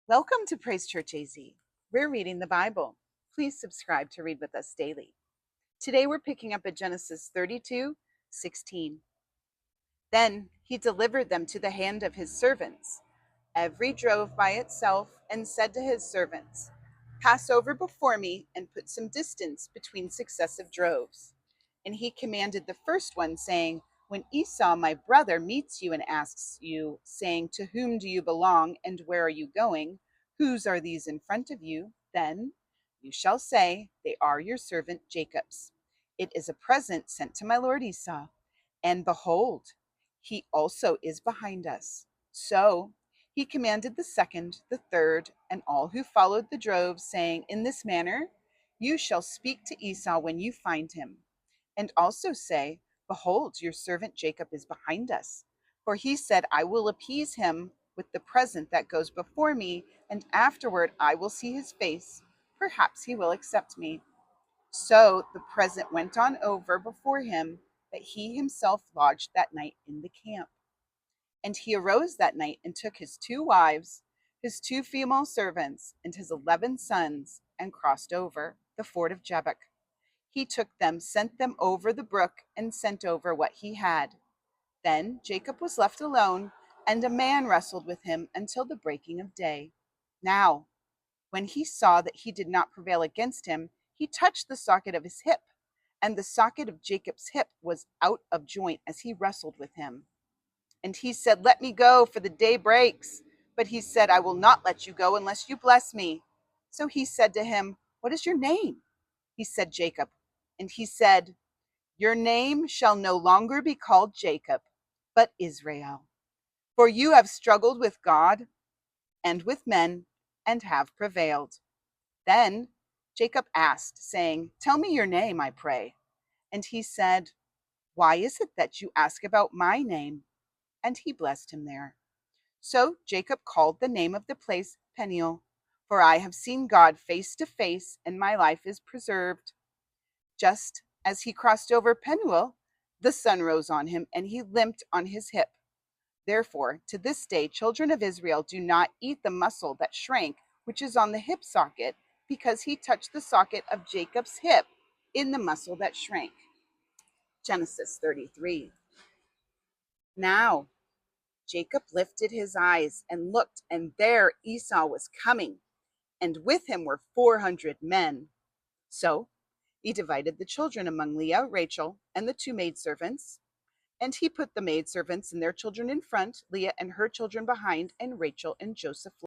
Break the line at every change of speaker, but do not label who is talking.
Welcome to Praise Church AZ. We're reading the Bible. Please subscribe to read with us daily. Today we're picking up at Genesis 32:16. Then he delivered them to the hand of his servants. Every drove by itself and said to his servants, "Pass over before me and put some distance between successive droves." And he commanded the first one, saying, "When Esau, my brother, meets you and asks you, saying, 'To whom do you belong and where are you going? Whose are these in front of you?' Then you shall say, 'They are your servant Jacob's. It is a present sent to my lord Esau. And behold, he also is behind us.'" So he commanded the second, the third, and all who followed the droves, saying, "In this manner you shall speak to Esau when you find him. And also say, 'Behold, your servant Jacob is behind us. For he said, I will appease him with the present that goes before me, and afterward I will see his face. Perhaps he will accept me.' So the present went on over before him, but he himself lodged that night in the camp. And he arose that night and took his 2 wives, his 2 female servants, and his 11 sons, and crossed over the ford of Jabbok. He took them, sent them over the brook, and sent over what he had. Then Jacob was left alone, and a man wrestled with him until the breaking of day. Now, when he saw that he did not prevail against him, he touched the socket of his hip, and the socket of Jacob's hip was out of joint as he wrestled with him. And he said, "Let me go, for the day breaks." But he said, "I will not let you go unless you bless me." So he said to him, "What is your name?" He said, "Jacob." And he said, "Your name shall no longer be called Jacob, but Israel. For you have struggled with God and with men and have prevailed." Then Jacob asked, saying, "Tell me your name, I pray." And he said, "Why is it that you ask about my name?" And he blessed him there. So Jacob called the name of the place Peniel, for I have seen God face to face, and my life is preserved. Just as he crossed over Penuel, the sun rose on him, and he limped on his hip. Therefore, to this day, children of Israel do not eat the muscle that shrank, which is on the hip socket, because he touched the socket of Jacob's hip in the muscle that shrank. Genesis 33. Now Jacob lifted his eyes and looked, and there Esau was coming, and with him were 400 men. So he divided the children among Leah, Rachel, and the 2 maidservants. And he put the maidservants and their children in front, Leah and her children behind, and Rachel and Joseph